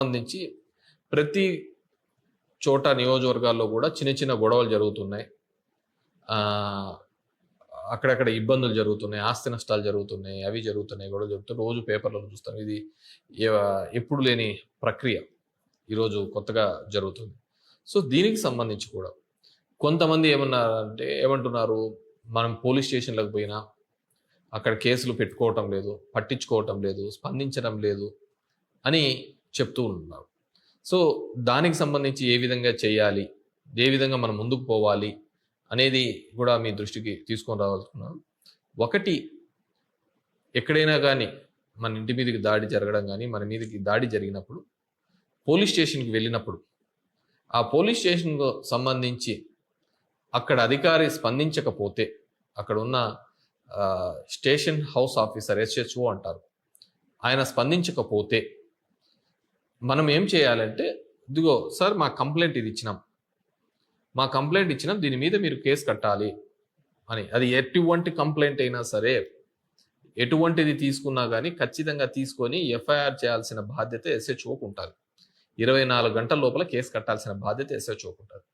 సంబంధించి ప్రతి చోట నియోజకవర్గాల్లో కూడా చిన్న చిన్న గొడవలు జరుగుతున్నాయి. అక్కడక్కడ ఇబ్బందులు జరుగుతున్నాయి, ఆస్తి నష్టాలు జరుగుతున్నాయి, అవి జరుగుతున్నాయి, గొడవలు జరుగుతున్నాయి. రోజు పేపర్లలో చూస్తాం. ఇది ఎప్పుడు లేని ప్రక్రియ ఈరోజు కొత్తగా జరుగుతుంది. సో దీనికి సంబంధించి కూడా కొంతమంది ఏమంటున్నారు, మనం పోలీస్ స్టేషన్లకు పోయినా అక్కడ కేసులు పెట్టుకోవటం లేదు, పట్టించుకోవటం లేదు, స్పందించడం లేదు అని చెప్తూ ఉన్నారు. సో దానికి సంబంధించి ఏ విధంగా చేయాలి, ఏ విధంగా మనం ముందుకు పోవాలి అనేది కూడా మీ దృష్టికి తీసుకొని రావాలనుకున్నాను. ఒకటి, ఎక్కడైనా కానీ మన ఇంటి మీదకి దాడి జరగడం కానీ, మన మీదకి దాడి జరిగినప్పుడు పోలీస్ స్టేషన్కి వెళ్ళినప్పుడు ఆ పోలీస్ స్టేషన్కు సంబంధించి అక్కడ అధికారి స్పందించకపోతే, అక్కడ ఉన్న స్టేషన్ హౌస్ ఆఫీసర్ SHO అంటారు, ఆయన స్పందించకపోతే మనం ఏం చేయాలంటే, ఇదిగో సార్ మా కంప్లైంట్ ఇచ్చినాం, దీని మీద మీరు కేసు కట్టాలి అని. అది ఎటువంటి కంప్లైంట్ అయినా సరే, ఎటువంటిది తీసుకున్నా కానీ ఖచ్చితంగా తీసుకొని FIR చేయాల్సిన బాధ్యత SHOకు ఉంటుంది. 24 గంటల లోపల కేసు కట్టాల్సిన బాధ్యత SHOకు ఉంటుంది.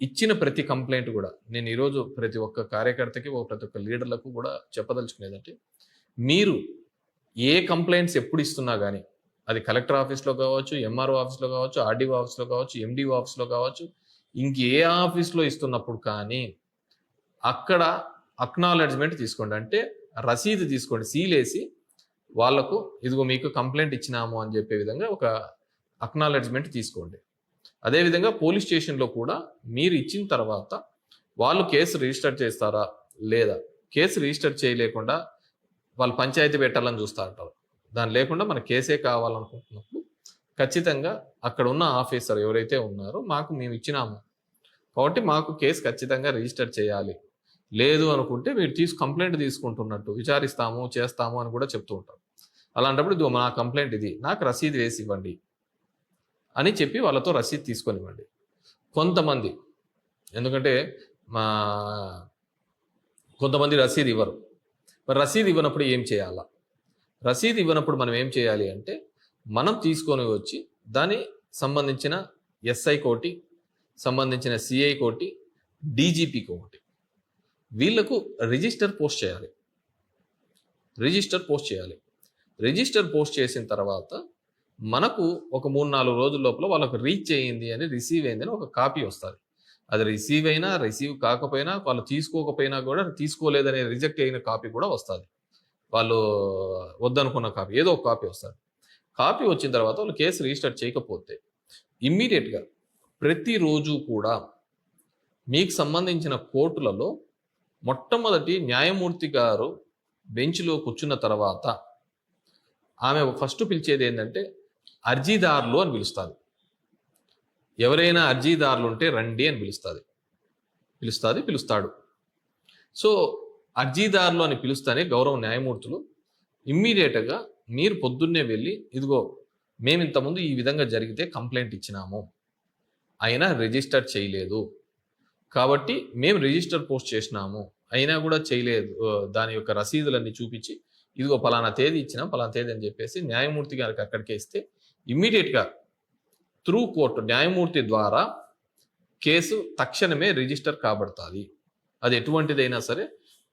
ఇచ్చిన ప్రతి కంప్లైంట్ కూడా నేను ఈరోజు ప్రతి ఒక్క కార్యకర్తకి, ప్రతి ఒక్క లీడర్లకు కూడా చెప్పదలుచుకునేదంటే, మీరు ఏ కంప్లైంట్స్ ఎప్పుడు ఇస్తున్నా కానీ, అది కలెక్టర్ ఆఫీస్లో కావచ్చు, MRO ఆఫీస్లో కావచ్చు, RDO ఆఫీస్లో కావచ్చు, MDO ఆఫీస్లో కావచ్చు, ఇంకే ఆఫీస్లో ఇస్తున్నప్పుడు కానీ అక్కడ అక్నాలెడ్జ్మెంట్ తీసుకోండి. అంటే రసీదు తీసుకోండి, సీలేసి వాళ్లకు ఇదిగో మీకు కంప్లైంట్ ఇచ్చినాము అని చెప్పే విధంగా ఒక అక్నాలెడ్జ్మెంట్ తీసుకోండి. అదేవిధంగా పోలీస్ స్టేషన్లో కూడా మీరు ఇచ్చిన తర్వాత వాళ్ళు కేసు రిజిస్టర్ చేస్తారా లేదా, కేసు రిజిస్టర్ చేయలేకుండా వాళ్ళు పంచాయతీ పెట్టాలని చూస్తూ ఉంటారు. దాని లేకుండా మన కేసే కావాలనుకుంటున్నప్పుడు ఖచ్చితంగా అక్కడ ఉన్న ఆఫీసర్ ఎవరైతే ఉన్నారో, మేము ఇచ్చినాము కాబట్టి మాకు కేసు ఖచ్చితంగా రిజిస్టర్ చేయాలి, లేదు అనుకుంటే మీరు కంప్లైంట్ తీసుకుంటున్నట్టు విచారిస్తాము, చేస్తాము అని కూడా చెప్తూ ఉంటారు. అలాంటప్పుడు ఇది నా కంప్లైంట్, ఇది నాకు రసీదు వేసి ఇవ్వండి అని చెప్పి వాళ్ళతో రసీదు తీసుకొనివ్వండి. కొంతమంది ఎందుకంటే కొంతమంది రసీదు ఇవ్వరు. మరి రసీదు ఇవ్వనప్పుడు ఏం చేయాలా? రసీదు ఇవ్వనప్పుడు మనం ఏం చేయాలి అంటే, మనం తీసుకొని వచ్చి దాని సంబంధించిన SI కోటి, సంబంధించిన CI కోటి, DGPకి ఒకటి, వీళ్లకు రిజిస్టర్ పోస్ట్ చేయాలి. రిజిస్టర్ పోస్ట్ చేసిన తర్వాత మనకు ఒక 3-4 రోజుల లోపల వాళ్ళకు రీచ్ అయ్యింది అని, రిసీవ్ అయింది అని ఒక కాపీ వస్తుంది. అది రిసీవ్ అయినా, రిసీవ్ కాకపోయినా, వాళ్ళు తీసుకోకపోయినా కూడా, తీసుకోలేదనే రిజెక్ట్ అయిన కాపీ కూడా వస్తుంది. వాళ్ళు వద్దనుకున్న కాపీ, ఏదో ఒక కాపీ వస్తుంది. కాపీ వచ్చిన తర్వాత వాళ్ళు కేసు రిజిస్టర్ చేయకపోతే ఇమ్మీడియట్గా ప్రతిరోజు కూడా మీకు సంబంధించిన కోర్టులలో మొట్టమొదటి న్యాయమూర్తి గారు బెంచ్లో కూర్చున్న తర్వాత ఆమె ఫస్ట్ పిలిచేది ఏంటంటే, అర్జీదారులు అని పిలుస్తుంది. ఎవరైనా అర్జీదారులు ఉంటే రండి అని పిలుస్తాడు. సో అర్జీదారులు అని పిలుస్తానే గౌరవ న్యాయమూర్తులు ఇమ్మీడియట్గా మీరు పొద్దున్నే వెళ్ళి, ఇదిగో మేము ఇంతకుముందు ఈ విధంగా జరిగితే కంప్లైంట్ ఇచ్చినాము, అయినా రిజిస్టర్ చేయలేదు, కాబట్టి మేము రిజిస్టర్ పోస్ట్ చేసినాము అయినా కూడా చేయలేదు, దాని యొక్క రసీదులన్నీ చూపించి ఇదిగో పలానా తేదీ ఇచ్చినాం, పలానా తేదీ అని చెప్పేసి న్యాయమూర్తి గారికి అక్కడికే ఇస్తే ఇమ్మీడియట్గా త్రూ కోర్టు, న్యాయమూర్తి ద్వారా కేసు తక్షణమే రిజిస్టర్ కాబడుతుంది. అది ఎటువంటిదైనా సరే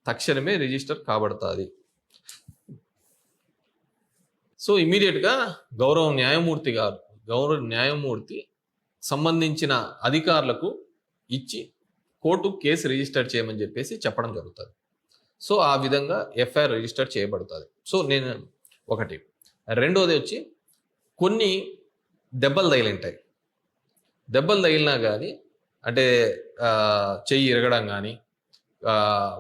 తక్షణమే రిజిస్టర్ కాబడుతుంది. సో ఇమ్మీడియట్గా గౌరవ న్యాయమూర్తి సంబంధించిన అధికారులకు ఇచ్చి కోర్టు కేసు రిజిస్టర్ చేయమని చెప్పేసి చెప్పడం జరుగుతుంది. సో ఆ విధంగా FIR రిజిస్టర్ చేయబడుతుంది. సో నేను ఒకటి. రెండోది వచ్చి, కొన్ని దెబ్బలు తగిలినా కానీ, అంటే చెయ్యి ఇరగడం కానీ,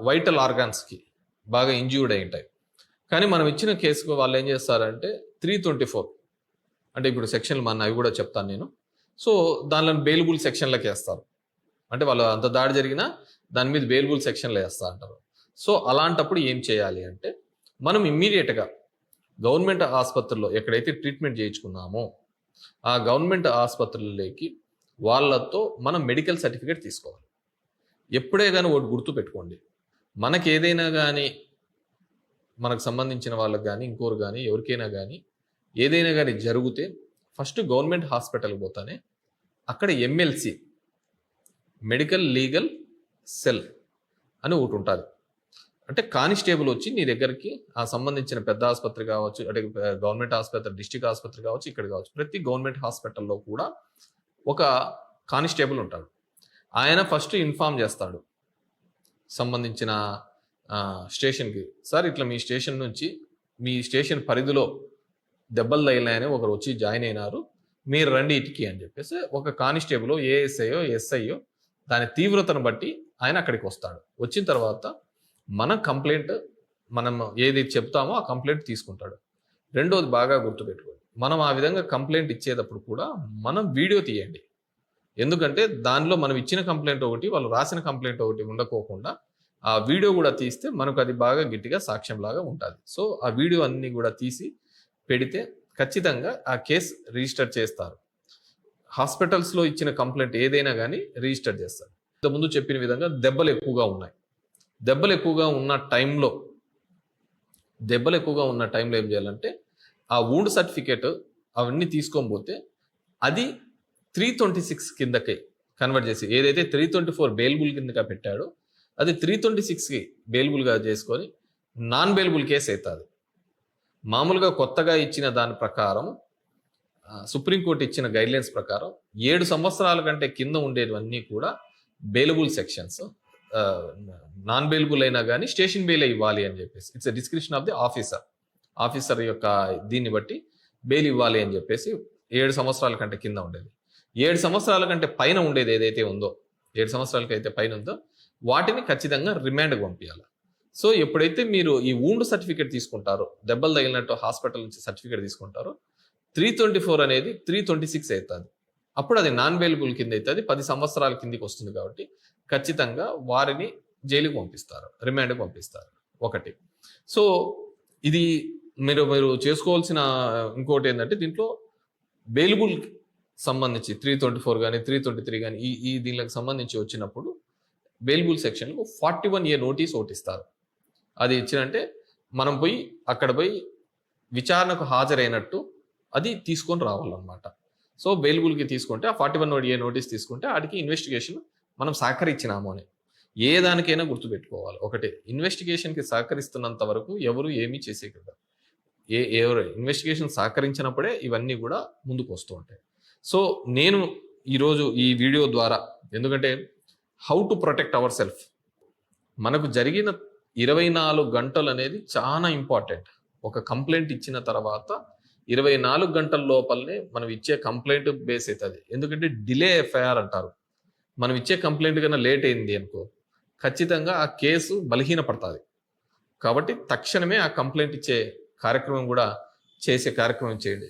వైటల్ ఆర్గాన్స్కి బాగా ఇంజ్యూర్డ్ అయి ఉంటాయి. కానీ మనం ఇచ్చిన కేసుకు వాళ్ళు ఏం చేస్తారంటే 324, అంటే ఇప్పుడు సెక్షన్లు అవి కూడా చెప్తాను నేను. సో దానిలో బెయిలబుల్ సెక్షన్లకు వేస్తారు. అంటే వాళ్ళు అంత దాడి జరిగినా దాని మీద బెయిలబుల్ సెక్షన్లు వేస్తా అంటారు. సో అలాంటప్పుడు ఏం చేయాలి అంటే, మనం ఇమ్మీడియట్గా గవర్నమెంట్ ఆసుపత్రుల్లో ఎక్కడైతే ట్రీట్మెంట్ చేయించుకున్నామో ఆ గవర్నమెంట్ ఆసుపత్రులలోకి వాళ్ళతో మనం మెడికల్ సర్టిఫికేట్ తీసుకోవాలి. ఎప్పుడే కానీ ఒకటి గుర్తు పెట్టుకోండి, మనకి ఏదైనా కానీ, మనకు సంబంధించిన వాళ్ళకి కానీ, ఇంకోరు కానీ, ఎవరికైనా కానీ ఏదైనా కానీ జరిగితే ఫస్ట్ గవర్నమెంట్ హాస్పిటల్కి పోతానే అక్కడ MLC, మెడికల్ లీగల్ సెల్ అని ఒకటి ఉంటుంది. అంటే కానిస్టేబుల్ వచ్చి నీ దగ్గరికి ఆ సంబంధించిన పెద్ద ఆసుపత్రి కావచ్చు, అంటే గవర్నమెంట్ ఆసుపత్రి, డిస్ట్రిక్ట్ ఆసుపత్రి కావచ్చు, ఇక్కడ కావచ్చు, ప్రతి గవర్నమెంట్ హాస్పిటల్లో కూడా ఒక కానిస్టేబుల్ ఉంటాడు. ఆయన ఫస్ట్ ఇన్ఫార్మ్ చేస్తాడు సంబంధించిన స్టేషన్కి, సార్ ఇట్లా మీ స్టేషన్ నుంచి మీ స్టేషన్ పరిధిలో దెబ్బలు తగిలినాయని ఒకరు వచ్చి జాయిన్ అయినారు, మీరు రండి ఇటుకి అని చెప్పేసి ఒక కానిస్టేబుల్ ఏఎస్ఐయో ఎస్ఐయో దాని తీవ్రతను బట్టి ఆయన అక్కడికి వస్తాడు. వచ్చిన తర్వాత మన కంప్లైంట్ మనం ఏది చెప్తామో ఆ కంప్లైంట్ తీసుకుంటాడు. రెండోది బాగా గుర్తుపెట్టుకోండి, మనం ఆ విధంగా కంప్లైంట్ ఇచ్చేటప్పుడు కూడా మనం వీడియో తీయండి. ఎందుకంటే దానిలో మనం ఇచ్చిన కంప్లైంట్ ఒకటి, వాళ్ళు రాసిన కంప్లైంట్ ఒకటి ఉండకోకుండా ఆ వీడియో కూడా తీస్తే మనకు అది బాగా గట్టిగా సాక్ష్యంలాగా ఉంటుంది. సో ఆ వీడియో అన్ని కూడా తీసి పెడితే ఖచ్చితంగా ఆ కేసు రిజిస్టర్ చేస్తారు. హాస్పిటల్స్లో ఇచ్చిన కంప్లైంట్ ఏదైనా కానీ రిజిస్టర్ చేస్తారు. ఇంతకుముందు చెప్పిన విధంగా దెబ్బలు ఎక్కువగా ఉన్నాయి. దెబ్బలు ఎక్కువగా ఉన్న టైంలో ఏం చేయాలంటే ఆ వూండ్ సర్టిఫికేట్ అవన్నీ తీసుకొని పోతే అది 326 కిందకి కన్వర్ట్ చేసి, ఏదైతే 324 బెయిలబుల్ కిందగా పెట్టాడో అది 326కి బెయిలబుల్గా చేసుకొని నాన్ బెయిలబుల్ కేసు అవుతుంది. మామూలుగా కొత్తగా ఇచ్చిన దాని ప్రకారం సుప్రీంకోర్టు ఇచ్చిన గైడ్లైన్స్ ప్రకారం 7 సంవత్సరాల కంటే కింద ఉండేవన్నీ కూడా బెయిలబుల్ సెక్షన్స్, నాన్ బెయిలబుల్ అయినా కానీ స్టేషన్ బెయిల్ ఇవ్వాలి అని చెప్పేసి it's a description of the officer యొక్క దీన్ని బట్టి బెయిల్ ఇవ్వాలి అని చెప్పేసి 7 సంవత్సరాల కంటే కింద ఉండేది. 7 సంవత్సరాల కంటే పైన ఉండేది ఏదైతే ఉందో, 7 సంవత్సరాలకి అయితే పైన ఉందో వాటిని ఖచ్చితంగా రిమాండ్కి పంపించాలి. సో ఎప్పుడైతే మీరు ఈ వూండ్ సర్టిఫికేట్ తీసుకుంటారో, దెబ్బలు తగిలినట్టు హాస్పిటల్ నుంచి సర్టిఫికేట్ తీసుకుంటారో, 324 అనేది 326 అవుతుంది. అప్పుడు అది నాన్ బెయిలబుల్ కింద అవుతుంది, 10 సంవత్సరాల కిందికి వస్తుంది. కాబట్టి ఖచ్చితంగా వారిని జైలుకి పంపిస్తారు, రిమాండ్కి పంపిస్తారు. ఒకటి. సో ఇది మీరు చేసుకోవాల్సిన ఇంకోటి ఏంటంటే, దీంట్లో బెయిలబుల్ సంబంధించి 324 కానీ 323 కానీ ఈ దీనికి సంబంధించి వచ్చినప్పుడు బెయిలబుల్ సెక్షన్కు 41A నోటీస్ ఒకటి ఇస్తారు. అది ఇచ్చినంటే మనం పోయి అక్కడ పోయి విచారణకు హాజరైనట్టు అది తీసుకొని రావాలన్నమాట. సో బెయిలబుల్కి తీసుకుంటే ఆ 41A నోటీస్ తీసుకుంటే వాటికి ఇన్వెస్టిగేషన్ మనం సహకరించినాము అని ఏ దానికైనా గుర్తుపెట్టుకోవాలి. ఒకటి, ఇన్వెస్టిగేషన్కి సహకరిస్తున్నంత వరకు ఎవరు ఏమీ చేసేయకూడదు. ఎవరు ఇన్వెస్టిగేషన్ సహకరించినప్పుడే ఇవన్నీ కూడా ముందుకు వస్తూ ఉంటాయి. సో నేను ఈరోజు ఈ వీడియో ద్వారా, ఎందుకంటే how to protect our self, మనకు జరిగిన 24 గంటలు అనేది చాలా ఇంపార్టెంట్. ఒక కంప్లైంట్ ఇచ్చిన తర్వాత 24 గంటల లోపలనే మనం ఇచ్చే కంప్లైంట్ బేస్ అవుతుంది. ఎందుకంటే డిలే ఎఫ్ఐఆర్ అంటారు. మనం ఇచ్చే కంప్లైంట్ కన్నా లేట్ అయింది అనుకో, ఖచ్చితంగా ఆ కేసు బలహీనపడుతుంది. కాబట్టి తక్షణమే ఆ కంప్లైంట్ ఇచ్చే కార్యక్రమం కూడా చేసే కార్యక్రమం చేయండి.